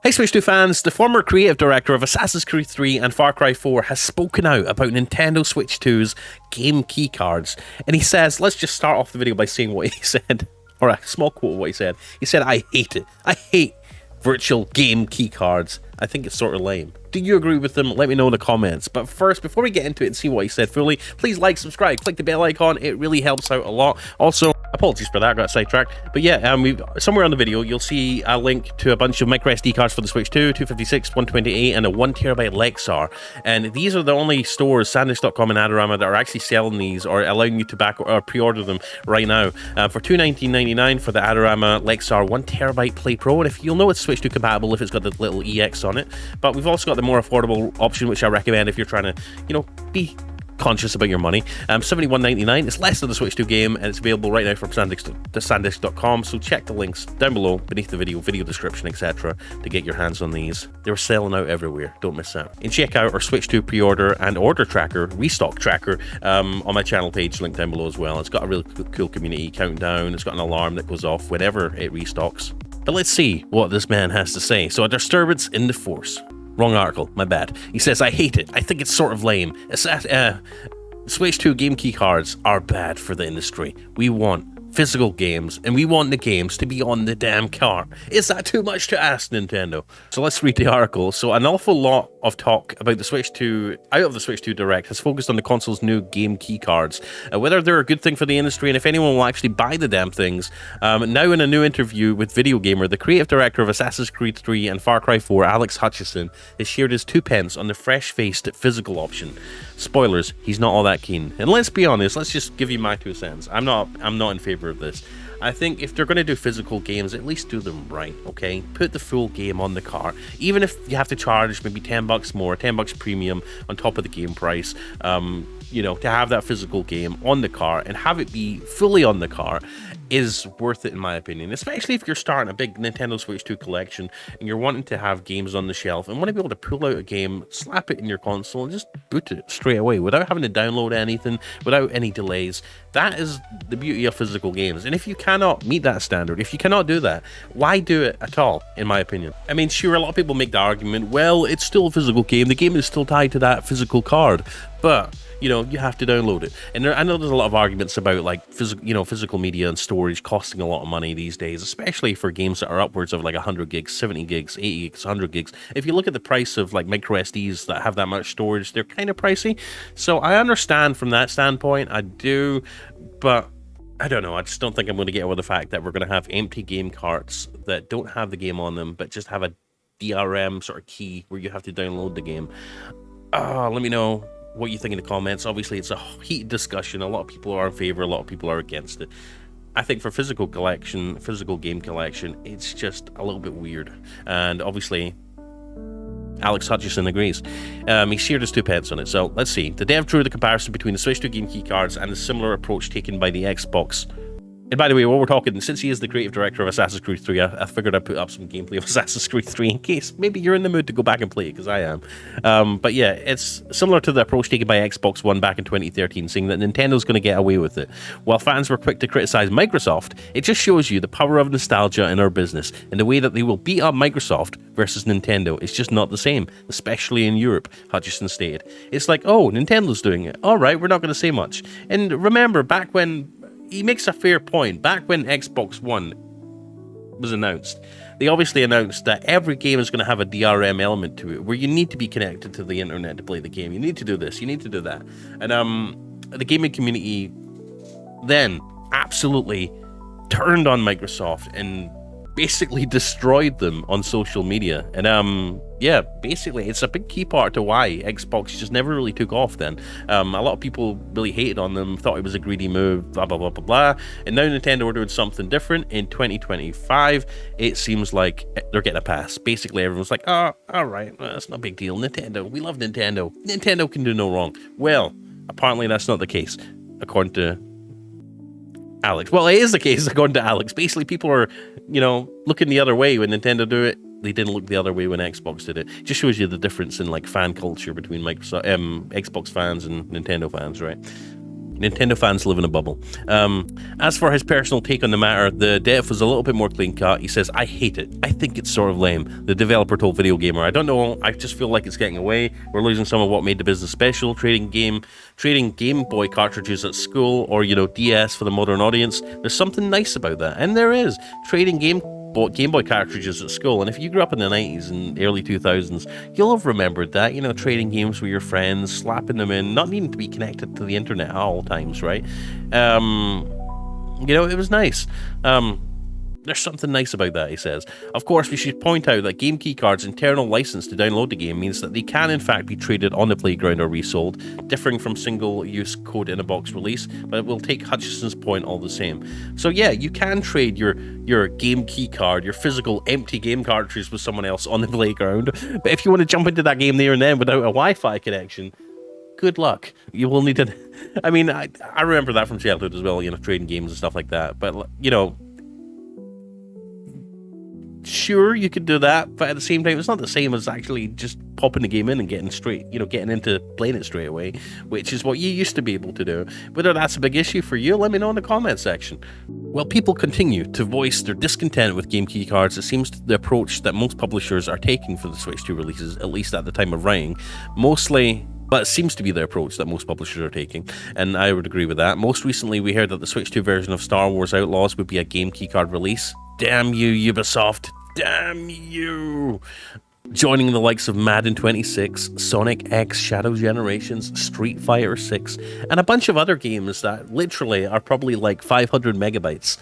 Hey Switch 2 fans, the former creative director of Assassin's Creed 3 and Far Cry 4 has spoken out about Nintendo Switch 2's game keycards, and he says, let's just start off the video by saying what he said, or a small quote of what he said. He said, I hate it. I hate virtual game keycards. I think it's sort of lame. Do you agree with him? Let me know in the comments. But first, before we get into it and see what he said fully, please like, subscribe, click the bell icon. It really helps out a lot. Also, apologies for that, I got sidetracked. But yeah, somewhere on the video, you'll see a link to a bunch of microSD cards for the Switch 2, 256, 128, and a 1TB Lexar. And these are the only stores, SanDisk.com and Adorama, that are actually selling these or allowing you to back or pre-order them right now. For $219.99 for the Adorama Lexar 1TB Play Pro. And if you'll know it's Switch 2 compatible if it's got the little EX on it. But we've also got the more affordable option, which I recommend if you're trying to, be conscious about your money. $71.99. It's less than the Switch 2 game, and it's available right now from SanDisk.com. So check the links down below, beneath the video description, etc., to get your hands on these. They're selling out everywhere. Don't miss out. And check out our Switch 2 pre-order and order tracker, restock tracker, on my channel page, linked down below as well. It's got a really cool community countdown. It's got an alarm that goes off whenever it restocks. But let's see what this man has to say. So, a disturbance in the force. Wrong article, my bad. He says, I hate it. I think it's sort of lame. Switch 2 game keycards are bad for the industry. We want physical games, and we want the games to be on the damn car. Is that too much to ask, Nintendo? So let's read the article. So an awful lot of talk about the Switch 2, out of the Switch 2 Direct, has focused on the console's new game keycards, whether they're a good thing for the industry and if anyone will actually buy the damn things. Now in a new interview with Video Gamer, the creative director of Assassin's Creed 3 and Far Cry 4, Alex Hutchison, has shared his 2 pence on the fresh-faced physical option. Spoilers, he's not all that keen. And let's be honest, let's just give you my 2 cents. I'm not in favor of this. I think if they're going to do physical games, at least do them right, okay? Put the full game on the car. Even if you have to charge maybe $10 more, $10 premium on top of the game price, to have that physical game on the car and have it be fully on the car is worth it in my opinion, especially if you're starting a big Nintendo Switch 2 collection and you're wanting to have games on the shelf and want to be able to pull out a game, slap it in your console and just boot it straight away without having to download anything, without any delays. That is the beauty of physical games. And if you cannot meet that standard, if you cannot do that, why do it at all, in my opinion? I mean, sure, a lot of people make the argument, well, it's still a physical game, the game is still tied to that physical card, but you have to download it. And I know there's a lot of arguments about like physical media and storage costing a lot of money these days, especially for games that are upwards of like 100 gigs, 70 gigs, 80 gigs, 100 gigs. If you look at the price of like micro SDs that have that much storage, they're kind of pricey. So I understand from that standpoint, I do, but I don't know. I just don't think I'm going to get over the fact that we're going to have empty game carts that don't have the game on them, but just have a DRM sort of key where you have to download the game. Let me know what you think in the comments. Obviously, it's a heated discussion. A lot of people are in favor, a lot of people are against it. I think for physical game collection, it's just a little bit weird. And obviously, Alex Hutchison agrees. He shared his 2 pence on it. So let's see. The dev drew the comparison between the Switch 2 game keycards and the similar approach taken by the Xbox. And by the way, while we're talking, since he is the creative director of Assassin's Creed 3, I figured I'd put up some gameplay of Assassin's Creed 3 in case maybe you're in the mood to go back and play it, because I am. But yeah, it's similar to the approach taken by Xbox One back in 2013, saying that Nintendo's going to get away with it. While fans were quick to criticize Microsoft, it just shows you the power of nostalgia in our business, and the way that they will beat up Microsoft versus Nintendo is just not the same, especially in Europe, Hutchison stated. It's like, oh, Nintendo's doing it. All right, we're not going to say much. And remember, back when he makes a fair point. Back when Xbox One was announced, they obviously announced that every game is going to have a DRM element to it, where you need to be connected to the internet to play the game. You need to do this, you need to do that. And the gaming community then absolutely turned on Microsoft and basically destroyed them on social media. And yeah, basically it's a big key part to why Xbox just never really took off then. A lot of people really hated on them, thought it was a greedy move, blah blah blah blah blah. And now Nintendo are doing something different in 2025. It seems like they're getting a pass. Basically everyone's like, oh, all right, well, that's no big deal. Nintendo, we love Nintendo. Nintendo can do no wrong. Well, apparently that's not the case, according to Alex. Well, it is the case according to Alex. Basically, people are, looking the other way when Nintendo do it. They didn't look the other way when Xbox did it. It just shows you the difference in like fan culture between Xbox fans and Nintendo fans, right? Nintendo fans live in a bubble. As for his personal take on the matter, the dev was a little bit more clean-cut. He says, I hate it. I think it's sort of lame. The developer told Video Gamer, I don't know, I just feel like it's getting away. We're losing some of what made the business special. Trading Game Boy cartridges at school, or, you know, DS for the modern audience. There's something nice about that. And there is. Trading Game Boy cartridges at school, and if you grew up in the 90s and early 2000s, you'll have remembered that, you know, trading games with your friends, slapping them in, not needing to be connected to the internet at all times, right? You know, it was nice. There's something nice about that, he says. Of course, we should point out that Game KeyCard's internal license to download the game means that they can in fact be traded on the playground or resold, differing from single-use code-in-a-box release, but it will take Hutchison's point all the same. So yeah, you can trade your Game KeyCard, your physical empty game cartridges with someone else on the playground, but if you want to jump into that game there and then without a Wi-Fi connection, good luck. You will need to... I mean, I remember that from childhood as well, you know, trading games and stuff like that, but, you know... Sure, you could do that, but at the same time, it's not the same as actually just popping the game in and getting into playing it straight away, which is what you used to be able to do. Whether that's a big issue for you, let me know in the comment section. Well, people continue to voice their discontent with Game KeyCards. It seems the approach that most publishers are taking for the Switch 2 releases, at least at the time of writing, but it seems to be the approach that most publishers are taking, and I would agree with that. Most recently, we heard that the Switch 2 version of Star Wars Outlaws would be a Game KeyCard release. Damn you, Ubisoft. Damn you! Joining the likes of Madden 26, Sonic X Shadow Generations, Street Fighter 6, and a bunch of other games that literally are probably like 500 megabytes.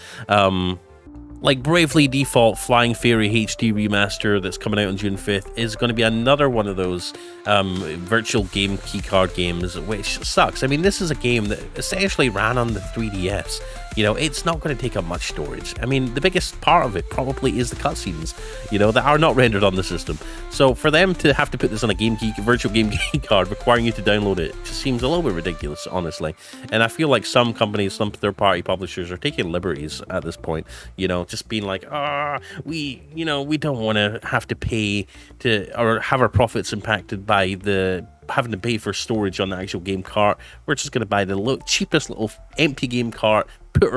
Like Bravely Default Flying Fairy HD Remaster that's coming out on June 5th is going to be another one of those virtual Game KeyCard games, which sucks. I mean, this is a game that essentially ran on the 3DS. You know, it's not going to take up much storage. I mean, the biggest part of it probably is the cutscenes, you know, that are not rendered on the system. So for them to have to put this on a virtual Game KeyCard requiring you to download it just seems a little bit ridiculous, honestly. And I feel like some companies, some third-party publishers are taking liberties at this point, you know, just being like, we don't want to have to pay to, or have our profits impacted by having to pay for storage on the actual game cart. We're just going to buy the cheapest little empty game cart, put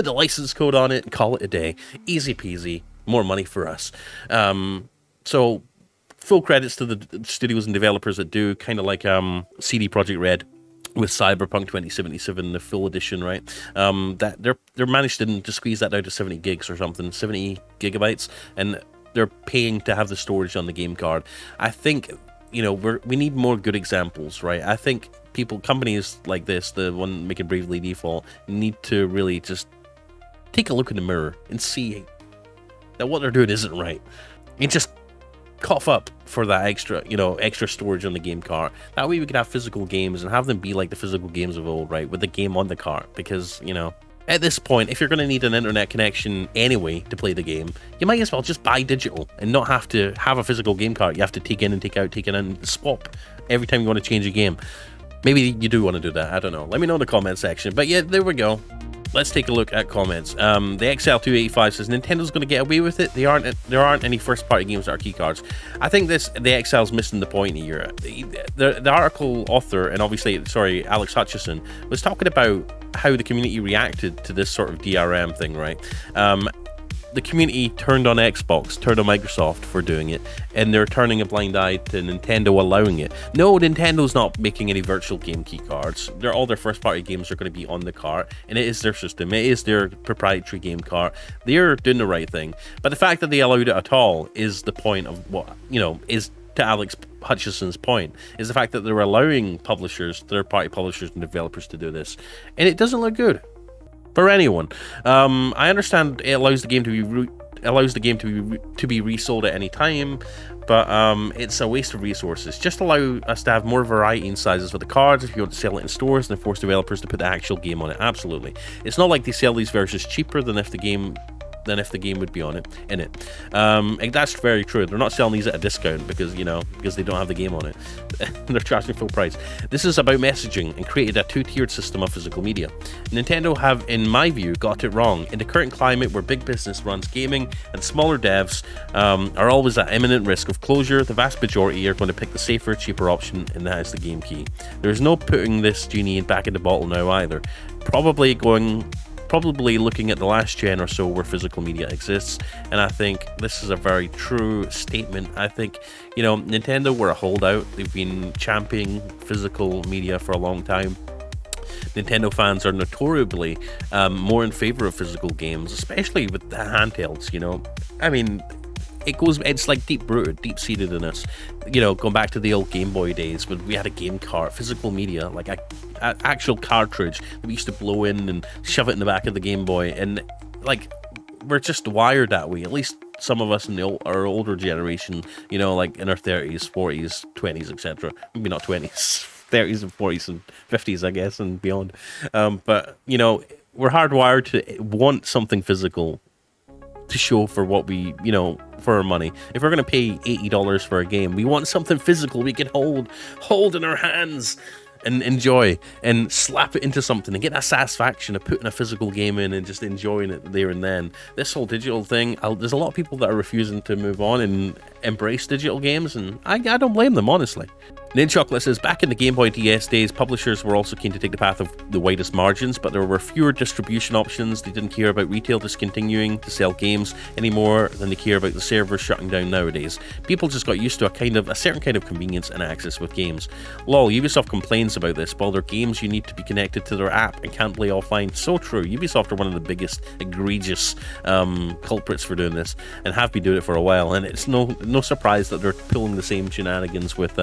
the license code on it, and call it a day. Easy peasy, more money for us. So full credits to the studios and developers that do, kind of like CD Projekt Red with Cyberpunk 2077, the full edition, right? That they're managed to squeeze that down to 70 gigs or something, 70 gigabytes, and they're paying to have the storage on the game card. I think, you know, we need more good examples, right? I think companies like this, the one making Bravely Default, need to really just take a look in the mirror and see that what they're doing isn't right, and just cough up for that extra storage on the game cart. That way we could have physical games and have them be like the physical games of old, right? With the game on the cart, because, you know, at this point, if you're going to need an internet connection anyway to play the game, you might as well just buy digital and not have to have a physical game cart you have to take in and take out, take in and swap every time you want to change a game. Maybe you do want to do that, I don't know. Let me know in the comment section. But yeah, there we go. Let's take a look at comments. The XL285 says Nintendo's going to get away with it. There aren't any first-party games that are keycards. I think the XL's missing the point here. The article author, and obviously, Alex Hutchison, was talking about how the community reacted to this sort of DRM thing, right? The community turned on Xbox, turned on Microsoft for doing it, and they're turning a blind eye to Nintendo allowing it. No, Nintendo's not making any virtual game keycards. All their first-party games are going to be on the cart, and it is their system. It is their proprietary game cart. They're doing the right thing. But the fact that they allowed it at all is the point of what, you know, is to Alex Hutchison's point, is the fact that they're allowing publishers, third-party publishers and developers to do this. And it doesn't look good for anyone. I understand it allows the game to be resold at any time, but it's a waste of resources. Just allow us to have more variety in sizes for the cards if you want to sell it in stores, and force developers to put the actual game on it. Absolutely. It's not like they sell these versions cheaper than if the game than if the game would be in it. And that's very true. They're not selling these at a discount because they don't have the game on it. They're charging full price. This is about messaging and created a two-tiered system of physical media. Nintendo have, in my view, got it wrong. In the current climate where big business runs gaming and smaller devs are always at imminent risk of closure, the vast majority are going to pick the safer, cheaper option, and that is the game key. There's no putting this genie back in the bottle now either. Probably looking at the last gen or so where physical media exists, and I think this is a very true statement. I think Nintendo were a holdout. They've been championing physical media for a long time. Nintendo fans are notoriously more in favor of physical games, especially with the handhelds. I mean, it's like deep-seated in us. Going back to the old Game Boy days when we had a game cart, physical media, like an actual cartridge that we used to blow in and shove it in the back of the Game Boy, and like we're just wired that way. At least some of us in our older generation, like in our 30s, 40s, 20s, etc. Maybe not 20s, 30s and 40s and 50s, I guess, and beyond. But we're hardwired to want something physical to show for what we, for our money. If we're going to pay $80 for a game, we want something physical we can hold in our hands and enjoy and slap it into something and get that satisfaction of putting a physical game in and just enjoying it there and then. This whole digital thing, there's a lot of people that are refusing to move on and embrace digital games, and I don't blame them, honestly. Ninchocolate says, back in the Game Boy DS days, publishers were also keen to take the path of the widest margins, but there were fewer distribution options. They didn't care about retail discontinuing to sell games any more than they care about the servers shutting down nowadays. People just got used to a certain kind of convenience and access with games. Lol, Ubisoft complains about this, but all their games you need to be connected to their app and can't play offline. So true. Ubisoft are one of the biggest egregious culprits for doing this, and have been doing it for a while, and it's no surprise that they're pulling the same shenanigans with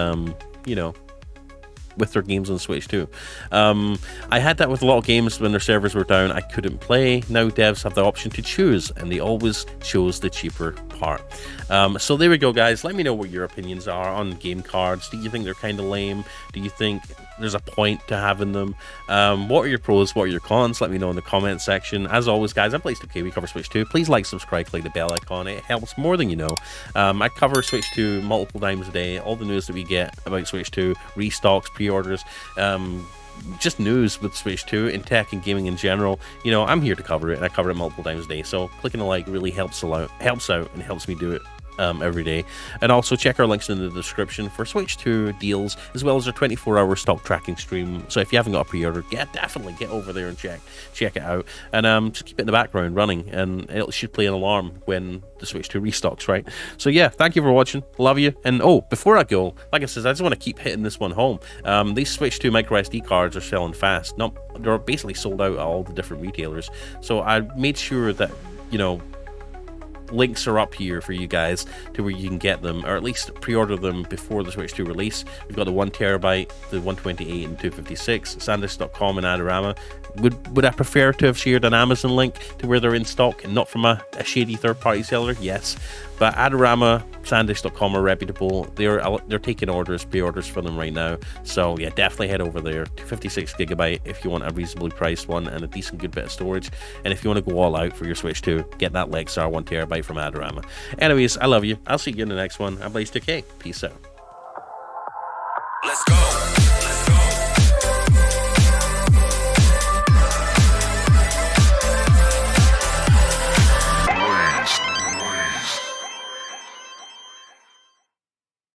with their games on Switch too. I had that with a lot of games when their servers were down. I couldn't play. Now devs have the option to choose, and they always chose the cheaper part. So there we go, guys. Let me know what your opinions are on game cards. Do you think they're kind of lame? Do you think there's a point to having them? What are your pros? What are your cons? Let me know in the comment section. As always, guys, I'm BestBuy. We cover Switch 2. Please like, subscribe, click the bell icon. It helps more than you know. I cover Switch 2 multiple times a day. All the news that we get about Switch 2, restocks, pre-orders, just news with Switch 2 in tech and gaming in general. I'm here to cover it, and I cover it multiple times a day. So clicking a like really helps out and helps me do it every day. And also check our links in the description for Switch 2 deals, as well as our 24-hour stock tracking stream. So if you haven't got a pre-order, definitely get over there and check it out, and just keep it in the background running, and it should play an alarm when the Switch 2 restocks, right? So yeah, thank you for watching. Love you. And before I go, like I said, I just want to keep hitting this one home. These Switch 2 micro SD cards are selling fast. They're basically sold out at all the different retailers. So I made sure that links are up here for you guys to where you can get them, or at least pre-order them before the Switch 2 release. We've got the 1TB, the 128 and 256, sandisk.com and Adorama. Would I prefer to have shared an Amazon link to where they're in stock and not from a shady third-party seller? Yes, but Adorama, sandisk.com are reputable. They're taking pre-orders for them right now. So yeah, definitely head over there. 256GB if you want a reasonably priced one and a decent good bit of storage. And if you want to go all out for your Switch 2, get that Lexar 1TB from Adorama. Anyways, I love you. I'll see you in the next one. I'm BestBuy. Peace out.